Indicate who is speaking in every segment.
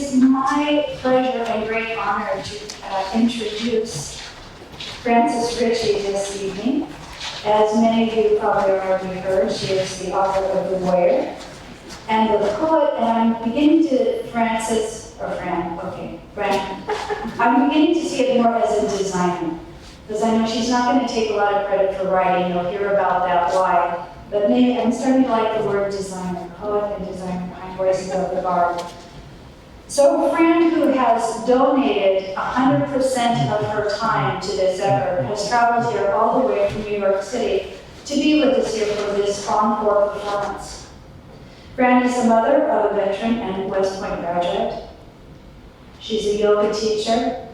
Speaker 1: is my pleasure and great honor to introduce Frances Ritchie this evening. As many of you probably already heard, she is the author of The Warrior and the poet, and I'm beginning to, Fran, I'm beginning to see it more as a designer, because I know she's not going to take a lot of credit for writing. You'll hear about that why. But maybe I'm starting to like the word designer, poet and designer behind Voices of the Guard. So Fran, who has donated 100% of her time to this effort, has traveled here all the way from New York City to be with us here for this encore performance. Fran is the mother of a veteran and West Point graduate. She's a yoga teacher.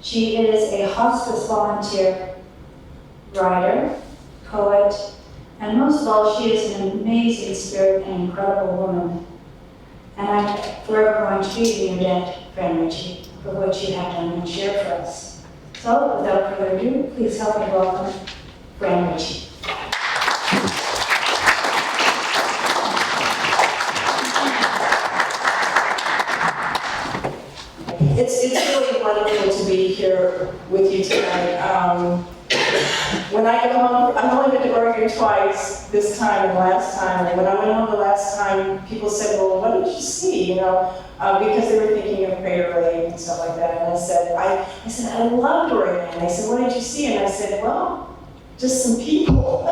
Speaker 1: She is a hospice volunteer, writer, poet, and most of all, she is an amazing spirit and incredible woman. And I'm forever going to be in your debt, Fran Ritchie, for what you have done and shared for us. So, without further ado, please help me welcome Fran Ritchie.
Speaker 2: It's really wonderful to be here with you tonight. When I go home, I've only been to Oregon twice, this time and last time. And when I went home the last time, people said, well, what did you see? Because they were thinking of Crater Lake and stuff like that. And I said, I loved Oregon. And they said, what did you see? And I said, well, just some people.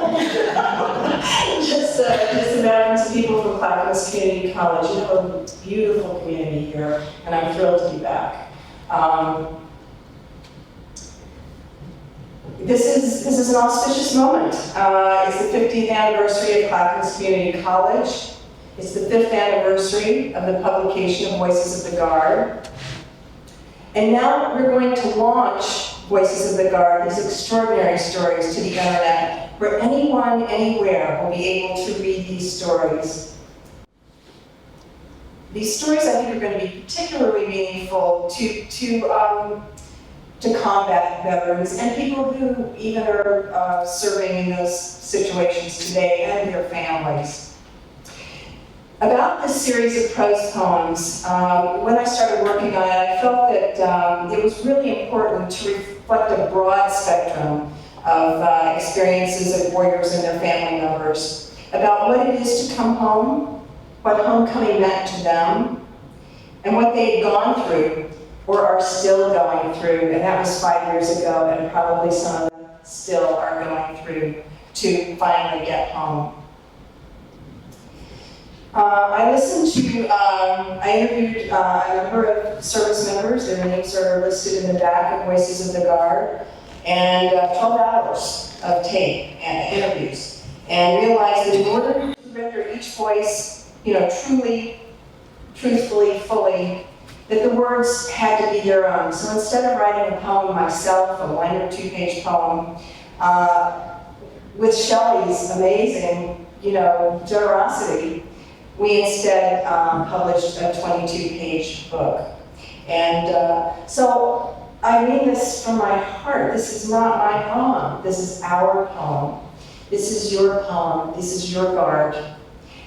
Speaker 2: just imagine some people from Clackamas Community College. You have a beautiful community here, and I'm thrilled to be back. This is an auspicious moment. It's the 50th anniversary of Clackamas Community College. It's the 5th anniversary of the publication of Voices of the Guard. And now we're going to launch Voices of the Guard, these extraordinary stories, to the internet, where anyone, anywhere will be able to read these stories. These stories, I think, are going to be particularly meaningful to combat veterans and people who even are serving in those situations today and their families. About this series of prose poems, when I started working on it, I felt that it was really important to reflect a broad spectrum of experiences of warriors and their family members, about what it is to come home, what homecoming meant to them, and what they had gone through or are still going through, and that was 5 years ago, and probably some of them still are going through to finally get home. I interviewed a number of service members. Their names are listed in the back of Voices of the Guard, and 12 hours of tape and interviews, and realized that in order to render each voice, truly, truthfully, fully, that the words had to be their own. So instead of writing a poem myself, a 1 or 2 page poem, with Shelley's amazing, generosity, we instead published a 22-page book. And so I mean this from my heart. This is not my poem. This is our poem. This is your poem. This is your guard.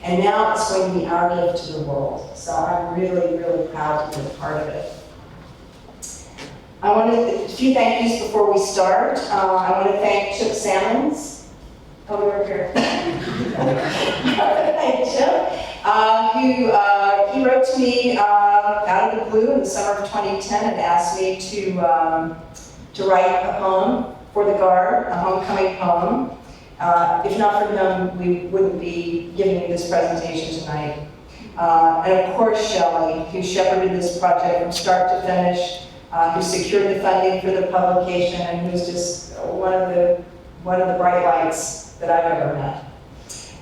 Speaker 2: And now it's going to be our gift to the world. So I'm really, really proud to be a part of it. I want a few thank yous before we start. I want to thank Chip Salmons, over here. Thank Chip. He wrote to me out of the blue in the summer of 2010 and asked me to write a poem for the Guard, a homecoming poem. If not for him, we wouldn't be giving you this presentation tonight. And of course, Shelley, who shepherded this project from start to finish, who secured the funding for the publication, and who's just one of the bright lights that I've ever met.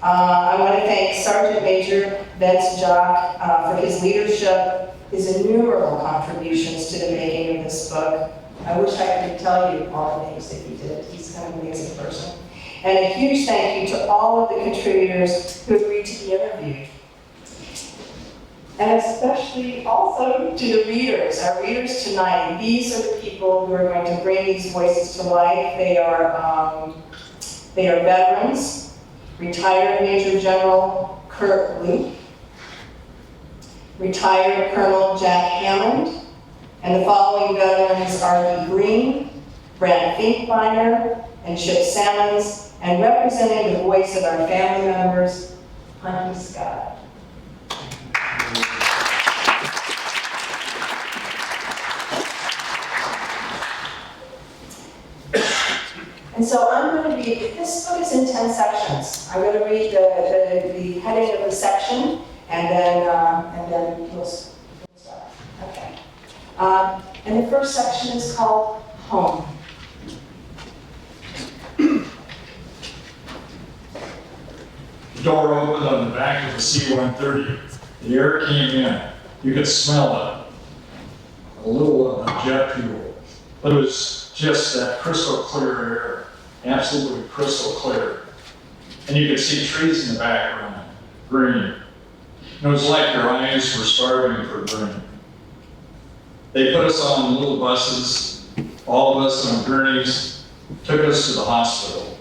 Speaker 2: I want to thank Sergeant Major Vince Jock for his leadership, his innumerable contributions to the making of this book. I wish I could tell you all the names that he did. He's an amazing person. And a huge thank you to all of the contributors who agreed to be interviewed. And especially also to the readers, our readers tonight. These are the people who are going to bring these voices to life. They are veterans, retired Major General Kurt Luke, retired Colonel Jack Hammond, and the following veterans are Lee Green, Brent Finkbeiner, and Chip Sammons, and representing the voice of our family members, Honey Scott. And so I'm going to read, this book is in 10 sections. I'm going to read the heading of the section, and then we'll start. Okay. And the first section is called Home.
Speaker 3: The door opened on the back of the C-130. The air came in. You could smell it. A little jet fuel. But it was just that crystal clear air. Absolutely crystal clear. And you could see trees in the background. Green. And it was like your eyes were starving for green. They put us on little buses, all of us on gurneys, took us to the hospital.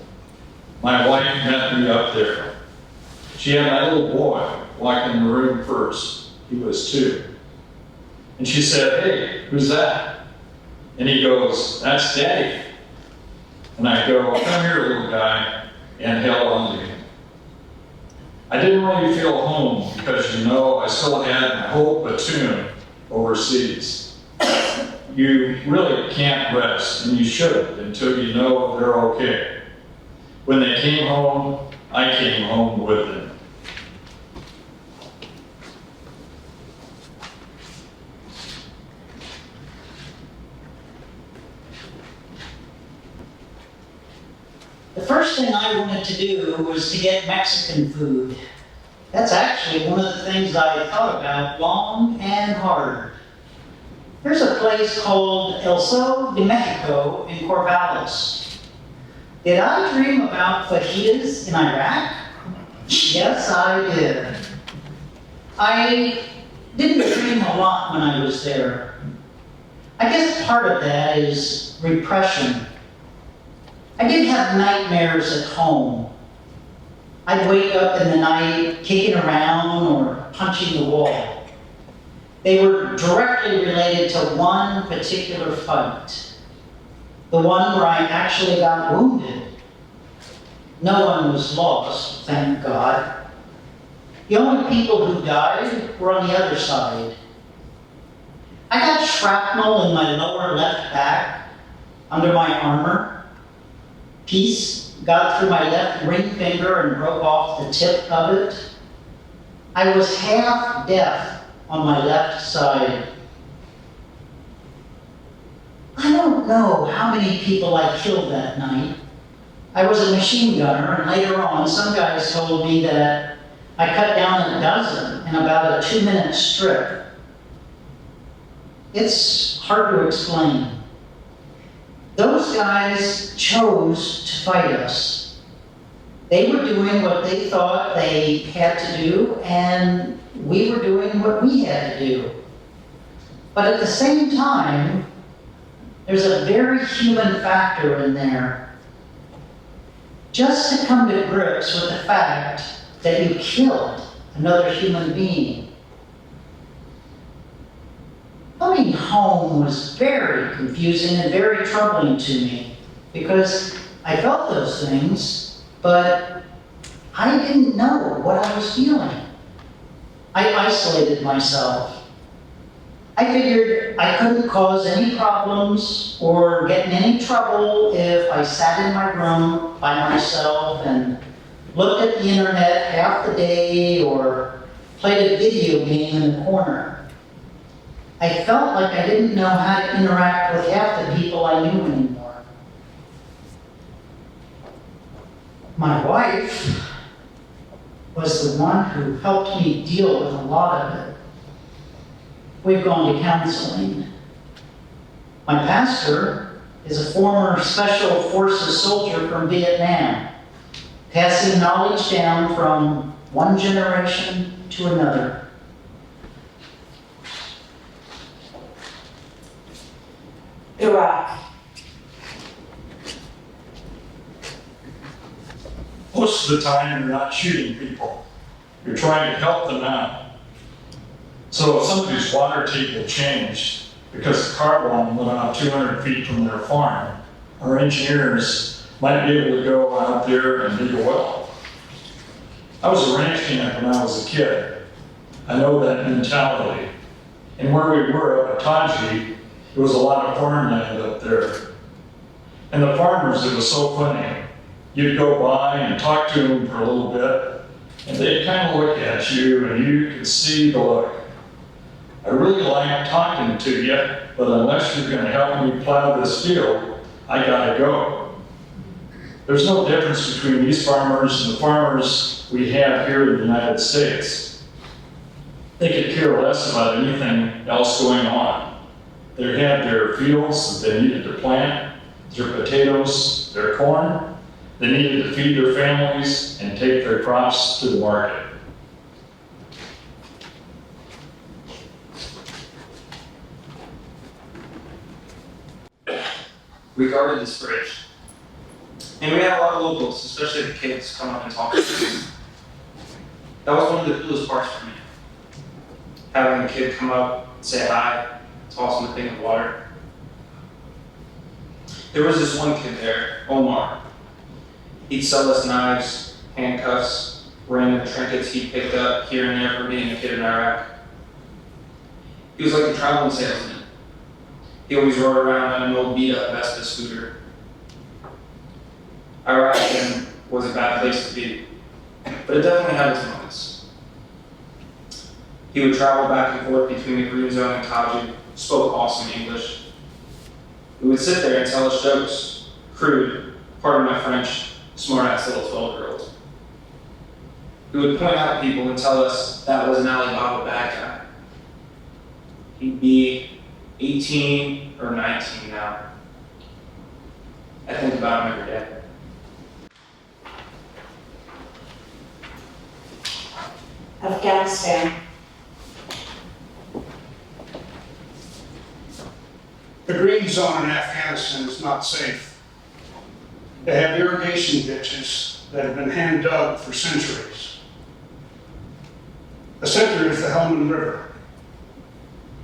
Speaker 3: My wife met me up there. She had my little boy walk in the room first. He was 2. And she said, "Hey, who's that?" And he goes, "That's Daddy." And I go, "Come here, little guy," and held on to him. I didn't really feel home because, I still had my whole platoon overseas. You really can't rest, and you shouldn't until you know they're okay. When they came home, I came home with them.
Speaker 4: The first thing I wanted to do was to get Mexican food. That's actually one of the things I thought about long and hard. There's a place called El Sol de Mexico in Corvallis. Did I dream about fajitas in Iraq? Yes, I did. I didn't dream a lot when I was there. I guess part of that is repression. I did have nightmares at home. I'd wake up in the night kicking around or punching the wall. They were directly related to one particular fight. The one where I actually got wounded. No one was lost, thank God. The only people who died were on the other side. I got shrapnel in my lower left back, under my armor. Piece got through my left ring finger and broke off the tip of it. I was half deaf on my left side. I don't know how many people I killed that night. I was a machine gunner, and later on, some guys told me that I cut down a dozen in about a 2-minute strip. It's hard to explain. Those guys chose to fight us. They were doing what they thought they had to do, and we were doing what we had to do. But at the same time, there's a very human factor in there. Just to come to grips with the fact that you killed another human being. Coming home was very confusing and very troubling to me because I felt those things, but I didn't know what I was feeling. I isolated myself. I figured I couldn't cause any problems or get in any trouble if I sat in my room by myself and looked at the internet half the day or played a video game in the corner. I felt like I didn't know how to interact with half the people I knew anymore. My wife was the one who helped me deal with a lot of it. We've gone to counseling. My pastor is a former Special Forces soldier from Vietnam, passing knowledge down from one generation to another.
Speaker 2: Iraq.
Speaker 3: Most of the time, you're not shooting people. You're trying to help them out. So if somebody's water table changed because the car line went out 200 feet from their farm, our engineers might be able to go out there and dig a well. I was a ranch hand when I was a kid. I know that mentality. And where we were up at Taji, there was a lot of farmland up there. And the farmers, it was so funny. You'd go by and talk to them for a little bit, and they'd kind of look at you, and you could see the look. I really like talking to you, but unless you're going to help me plow this field, I gotta go. There's no difference between these farmers and the farmers we have here in the United States. They could care less about anything else going on. They had their fields that they needed to plant, their potatoes, their corn. They needed to feed their families and take their crops to the market.
Speaker 5: We guarded this bridge. And we had a lot of locals, especially the kids, come up and talk to us. That was one of the coolest parts for me. Having a kid come up, say hi, toss him a thing of water. There was this one kid there, Omar. He'd sell us knives, handcuffs, random trinkets he picked up here and there for being a kid in Iraq. He was like a traveling salesman. He always rode around on an old beat-up Vespa scooter. Iraq then was a bad place to be, but it definitely had its moments. He would travel back and forth between the Green Zone and Taji, spoke awesome English. We would sit there and tell us jokes, crude, pardon my French, smart-ass little 12-year-olds. He would point out people and tell us that was an Alibaba bad guy. He'd be 18 or 19 now. I think about him every day.
Speaker 2: Afghanistan.
Speaker 6: The green zone in Afghanistan is not safe. They have irrigation ditches that have been hand dug for centuries. The center is the Helmand River.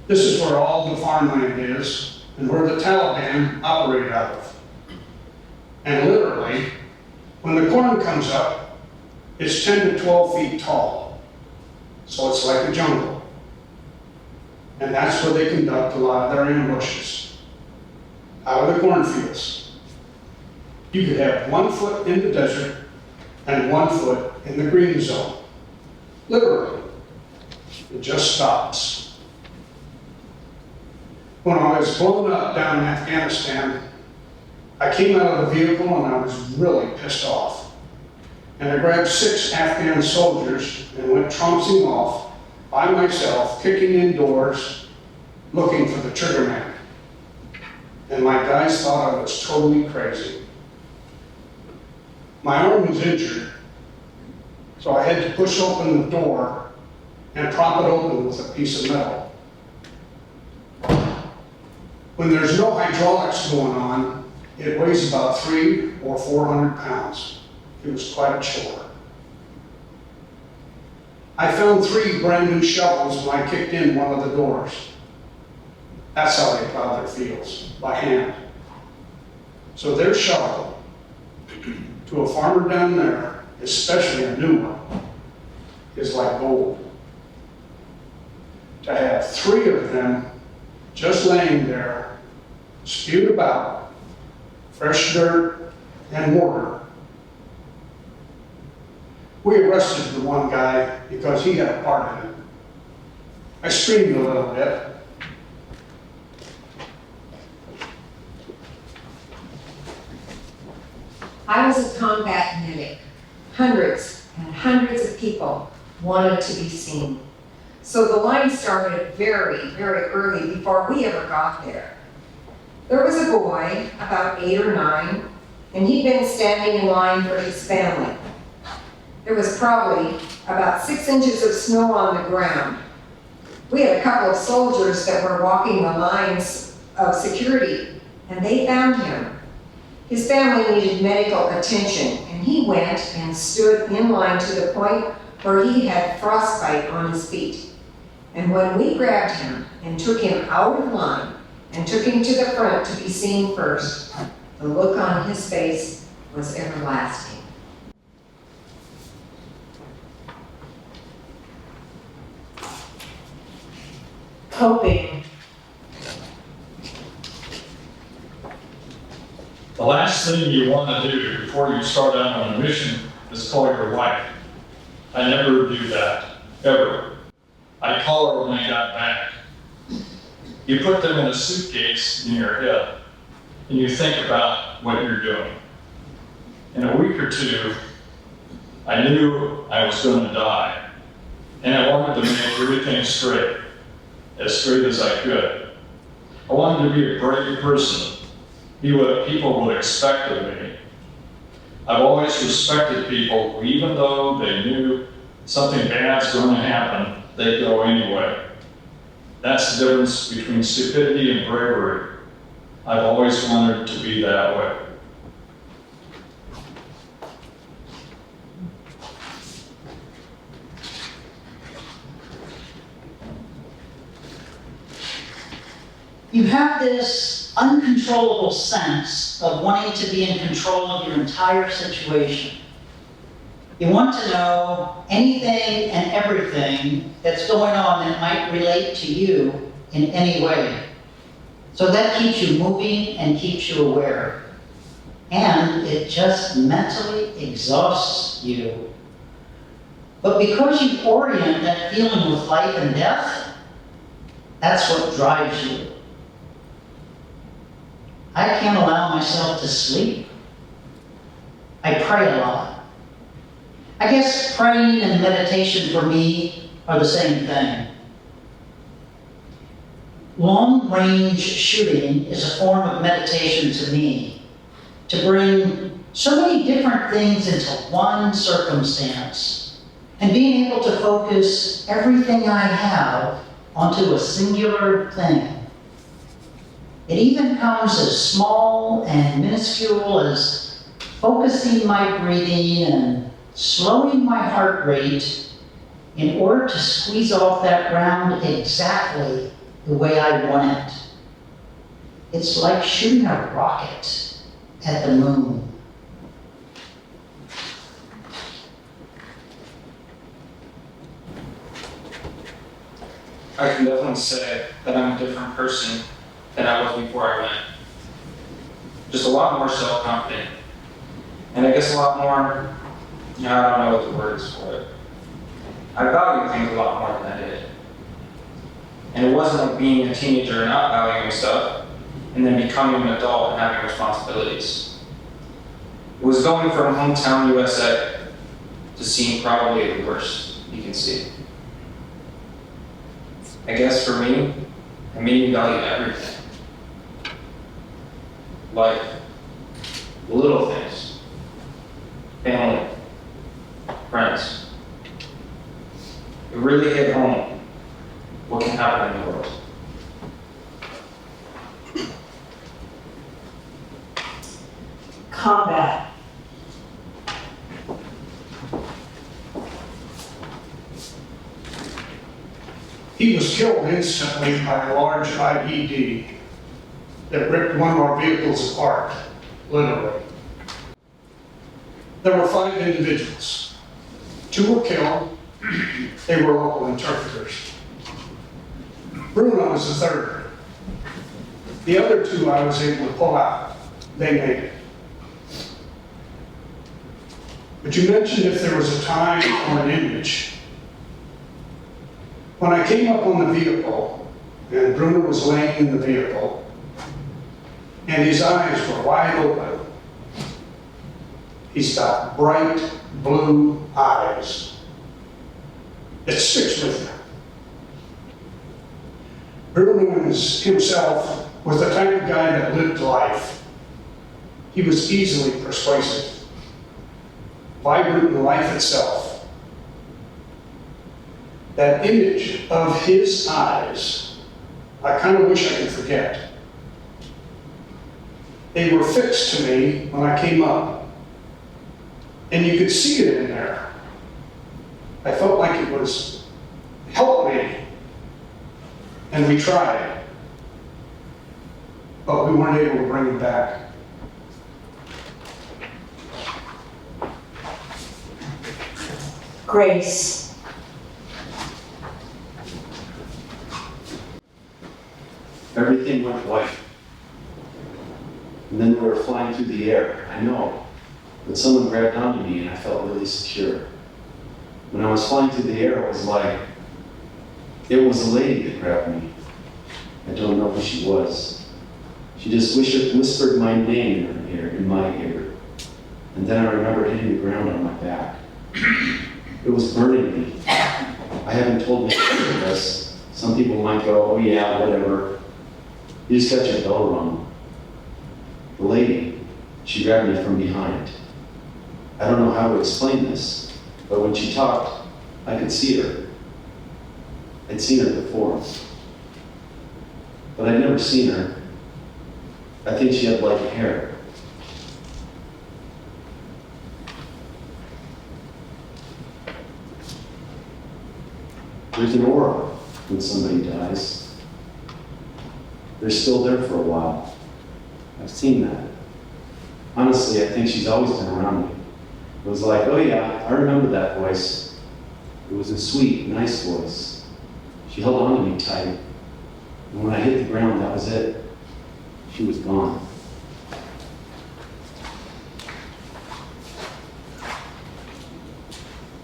Speaker 6: This is where all the farmland is and where the Taliban operate out of. And literally, when the corn comes up, it's 10 to 12 feet tall. So it's like a jungle. And that's where they conduct a lot of their ambushes. Out of the cornfields. You could have 1 foot in the desert and 1 foot in the green zone. Literally. It just stops. When I was blown up down in Afghanistan, I came out of the vehicle and I was really pissed off. And I grabbed 6 Afghan soldiers and went trouncing off by myself, kicking in doors, looking for the trigger man. And my guys thought I was totally crazy. My arm was injured, so I had to push open the door and prop it open with a piece of metal. When there's no hydraulics going on, it weighs about 300 or 400 pounds. It was quite a chore. I found 3 brand new shovels when I kicked in one of the doors. That's how they plow their fields, by hand. So their shovel, to a farmer down there, especially a new one, is like gold. To have 3 of them just laying there, spewed about, fresh dirt and mortar. We arrested the one guy because he had a part in it. I screamed a little bit.
Speaker 7: I was a combat medic. Hundreds and hundreds of people wanted to be seen. So the line started very, very early before we ever got there. There was a boy, about 8 or 9, and he'd been standing in line for his family. There was probably about 6 inches of snow on the ground. We had a couple of soldiers that were walking the lines of security, and they found him. His family needed medical attention, and he went and stood in line to the point where he had frostbite on his feet. And when we grabbed him and took him out of line and took him to the front to be seen first, the look on his face was everlasting.
Speaker 2: Coping.
Speaker 3: The last thing you want to do before you start out on a mission is call your wife. I never do that, ever. I call her when I got back. You put them in a suitcase in your head, and you think about what you're doing. In a week or two, I knew I was going to die, and I wanted to make everything straight as I could. I wanted to be a brave person, be what people would expect of me. I've always respected people who, even though they knew something bad's going to happen, they'd go anyway. That's the difference between stupidity and bravery. I've always wanted to be that way.
Speaker 4: You have this uncontrollable sense of wanting to be in control of your entire situation. You want to know anything and everything that's going on that might relate to you in any way. So that keeps you moving and keeps you aware. And it just mentally exhausts you. But because you orient that feeling with life and death, that's what drives you. I can't allow myself to sleep. I pray a lot. I guess praying and meditation for me are the same thing. Long-range shooting is a form of meditation to me, to bring so many different things into one circumstance, and being able to focus everything I have onto a singular thing. It even comes as small and minuscule as focusing my breathing and slowing my heart rate in order to squeeze off that ground exactly the way I want it. It's like shooting a rocket at the moon.
Speaker 5: I can definitely say that I'm a different person than I was before I went. Just a lot more self-confident. And I guess a lot more, I don't know what the word is for it. I value things a lot more than I did. And it wasn't like being a teenager and not valuing stuff, and then becoming an adult and having responsibilities. It was going from hometown USA to seeing probably the worst you can see. I guess for me, it made me value everything. Life, the little things, family, friends. It really hit home what can happen in the world.
Speaker 2: Combat.
Speaker 6: He was killed instantly by a large IED that ripped one of our vehicles apart, literally. There were 5 individuals. 2 were killed. They were local interpreters. Bruno was the 3rd. The other 2 I was able to pull out. They made it. But you mentioned if there was a time or an image. When I came up on the vehicle, and Bruno was laying in the vehicle, and his eyes were wide open. He's got bright blue eyes. It sticks with you. Bruno himself was the type of guy that lived life. He was easily persuasive, vibrant in life itself. That image of his eyes, I kind of wish I could forget. They were fixed to me when I came up. And you could see it in there. I felt like it was, help me. And we tried, but we weren't able to bring him back.
Speaker 2: Grace.
Speaker 8: Everything went white. And then we were flying through the air, I know. But someone grabbed onto me and I felt really secure. When I was flying through the air, it was like, it was a lady that grabbed me. I don't know who she was. She just whispered my name in her ear, in my ear. And then I remember hitting the ground on my back. It was burning me. I haven't told anyone this. Some people might go, oh yeah, whatever. You just got your bell rung. The lady, she grabbed me from behind. I don't know how to explain this, but when she talked, I could see her. I'd seen her before, but I'd never seen her. I think she had light hair. There's an aura when somebody dies. They're still there for a while. I've seen that. Honestly, I think she's always been around me. It was like, oh yeah, I remember that voice. It was a sweet, nice voice. She held on to me tight. And when I hit the ground, that was it. She was gone.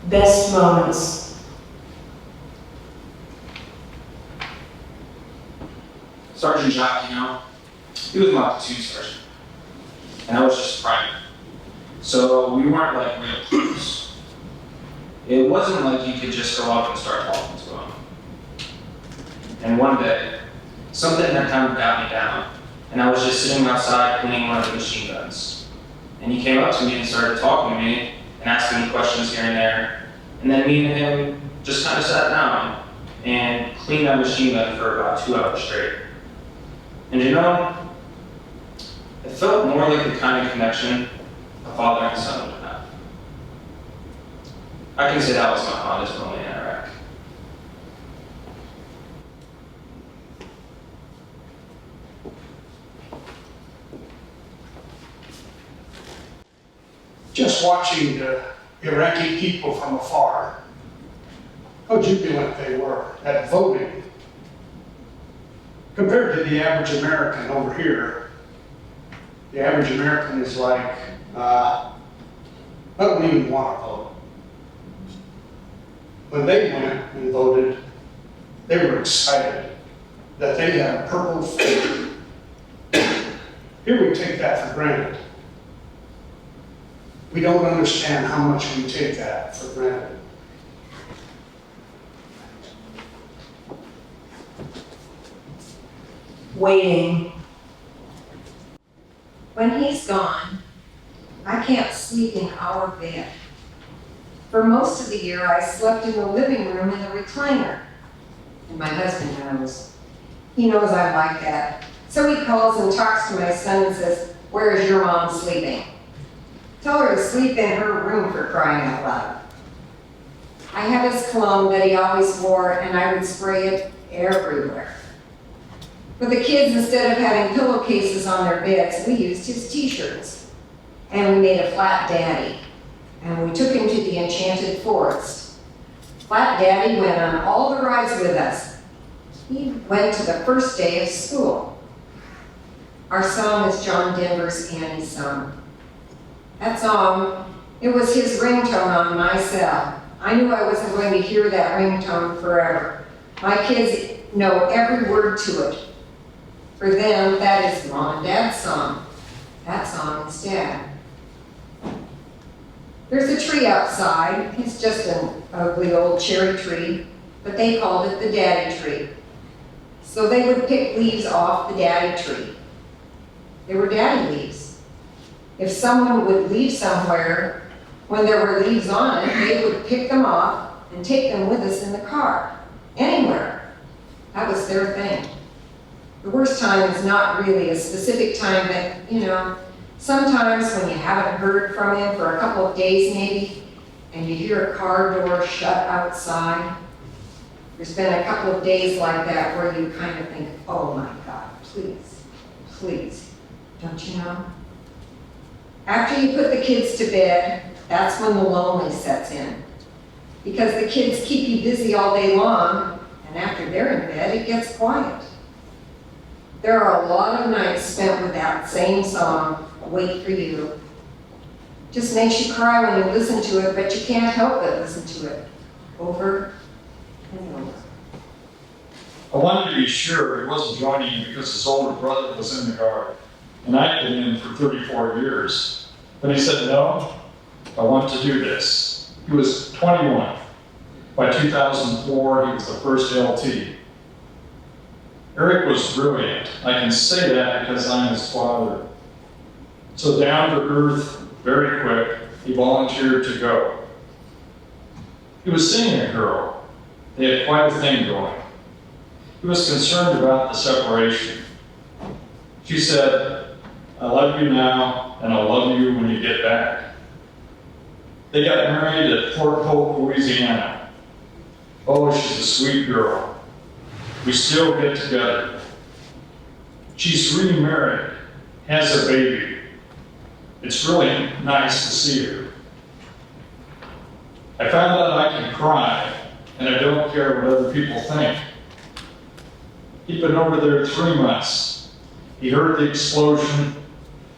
Speaker 2: Best moments.
Speaker 5: Sergeant Jacquino, he was my platoon sergeant, and I was just private. So we weren't like real close. It wasn't like you could just go up and start talking to him. And one day, something had kind of got me down, and I was just sitting outside cleaning one of the machine guns. And he came up to me and started talking to me and asking me questions here and there. And then me and him just kind of sat down and cleaned that machine gun for about 2 hours straight. And you know, it felt more like the kind of connection a father and son would have. I can say that was my fondest moment in Iraq.
Speaker 6: Just watching the Iraqi people from afar, how jubilant they were at voting. Compared to the average American over here, the average American is like, I don't even want to vote. When they went and voted, they were excited that they had a purple flag. Here we take that for granted. We don't understand how much we take that for granted.
Speaker 2: Waiting.
Speaker 7: When he's gone, I can't sleep in our bed. For most of the year, I slept in the living room in the recliner. And my husband knows. He knows I like that. So he calls and talks to my son and says, "Where is your mom sleeping?" Tell her to sleep in her room, for crying out loud. I have his cologne that he always wore, and I would spray it everywhere. For the kids, instead of having pillowcases on their beds, we used his t-shirts. And we made a Flat Daddy. And we took him to the Enchanted Forest. Flat Daddy went on all the rides with us. He went to the first day of school. Our song is John Denver's Annie's Song. That song, it was his ringtone on my cell. I knew I wasn't going to hear that ringtone forever. My kids know every word to it. For them, that is Mom and Dad's song. That song is Dad. There's a tree outside. It's just an ugly old cherry tree, but they called it the Daddy tree. So they would pick leaves off the Daddy tree. They were Daddy leaves. If someone would leave somewhere, when there were leaves on it, they would pick them off and take them with us in the car, anywhere. That was their thing. The worst time is not really a specific time, but sometimes when you haven't heard from him for a couple of days maybe, and you hear a car door shut outside, There's been a couple of days like that where you kind of think, oh my God, please, please, don't you know? After you put the kids to bed, that's when the lonely sets in. Because the kids keep you busy all day long, and after they're in bed, it gets quiet. There are a lot of nights spent with that same song, Wait for You. Just makes you cry when you listen to it, but you can't help but listen to it over and over.
Speaker 3: I wanted to be sure he wasn't joining in because his older brother was in the Guard, and I'd been in for 34 years. But he said, no, I want to do this. He was 21. By 2004, he was the first LT. Eric was brilliant. I can say that because I'm his father. So down to earth, very quick, he volunteered to go. He was seeing a girl. They had quite a thing going. He was concerned about the separation. She said, I love you now, and I'll love you when you get back. They got married at Fort Polk, Louisiana. Oh, she's a sweet girl. We still get together. She's remarried, has a baby. It's really nice to see her. I found out I can cry, and I don't care what other people think. He'd been over there 3 months. He heard the explosion,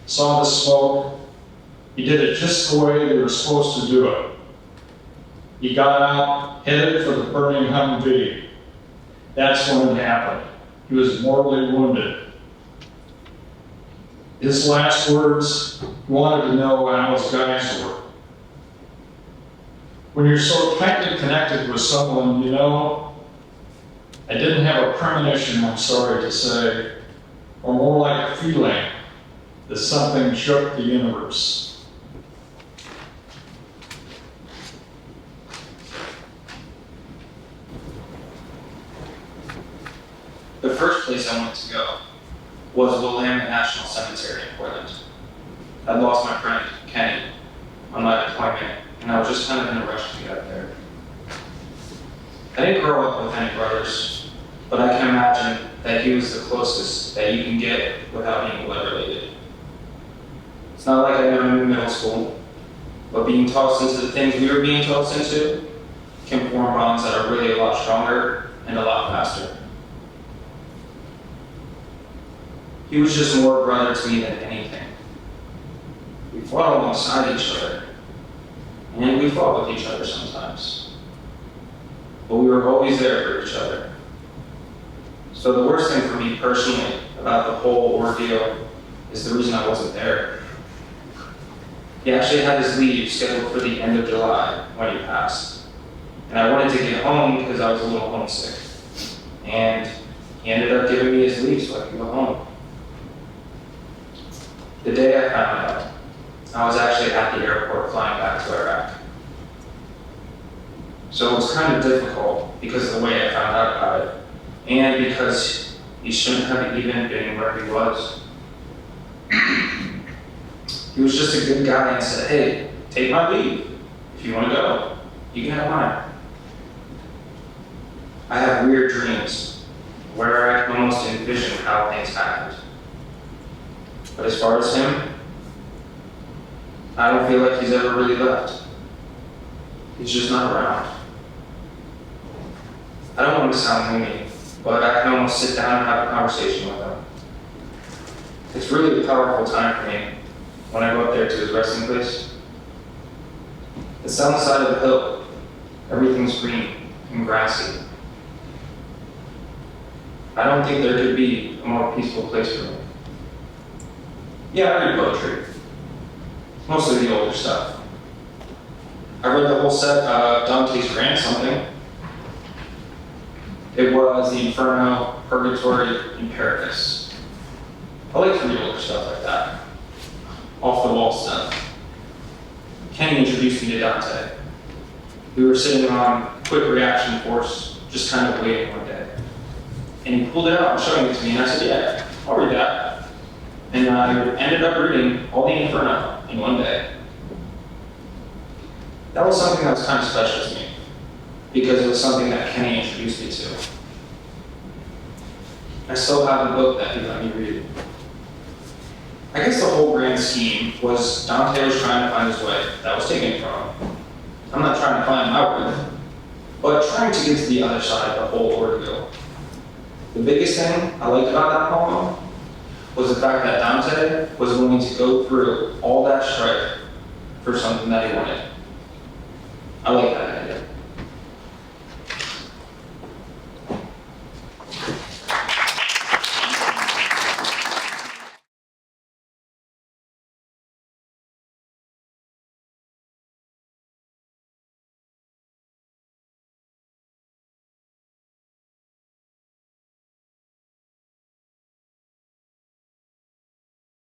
Speaker 3: saw the smoke. He did it just the way they were supposed to do it. He got out, headed for the burning Humvee. That's when it happened. He was mortally wounded. His last words, he wanted to know how his guys were. When you're so tightly connected with someone, you know, I didn't have a premonition, I'm sorry to say, or more like a feeling that something shook the universe.
Speaker 5: The first place I wanted to go was Willamette National Cemetery in Portland. I'd lost my friend, Kenny, on my deployment, and I was just kind of in a rush to get up there. I didn't grow up with any brothers, but I can imagine that he was the closest that you can get without being blood related. It's not like I knew him in middle school, but being tossed into the things we were being tossed into can form bonds that are really a lot stronger and a lot faster. He was just more brother to me than anything. We fought alongside each other, and we fought with each other sometimes. But we were always there for each other. So the worst thing for me personally about the whole ordeal is the reason I wasn't there. He actually had his leave scheduled for the end of July when he passed. And I wanted to get home because I was a little homesick. And he ended up giving me his leave so I could go home. The day I found out, I was actually at the airport flying back to Iraq. So it was kind of difficult because of the way I found out about it, and because he shouldn't have even been where he was. He was just a good guy and said, hey, take my leave. If you want to go, you can have mine. I have weird dreams where I can almost envision how things happened. But as far as him, I don't feel like he's ever really left. He's just not around. I don't want to sound gloomy, but I can almost sit down and have a conversation with him. It's really a powerful time for me when I go up there to his resting place. It's down the side of the hill. Everything's green and grassy. I don't think there could be a more peaceful place for me. Yeah, I read poetry. Mostly the older stuff. I read the whole set of Dante's Grand Something. It was the Inferno, Purgatory, and Paradise. I like to read older stuff like that. Off the wall stuff. Kenny introduced me to Dante. We were sitting on Quick Reaction Force, just kind of waiting one day. And he pulled it out and showing it to me, and I said, yeah, I'll read that. And I ended up reading all the Inferno in one day. That was something that was kind of special to me. because it was something that Kenny introduced me to. I still have the book that he let me read. I guess the whole grand scheme was Dante was trying to find his way. That was taken from him. I'm not trying to find my way, but trying to get to the other side of the whole ordeal. The biggest thing I liked about that poem was the fact that Dante was willing to go through all that strife for something that he wanted. I like that.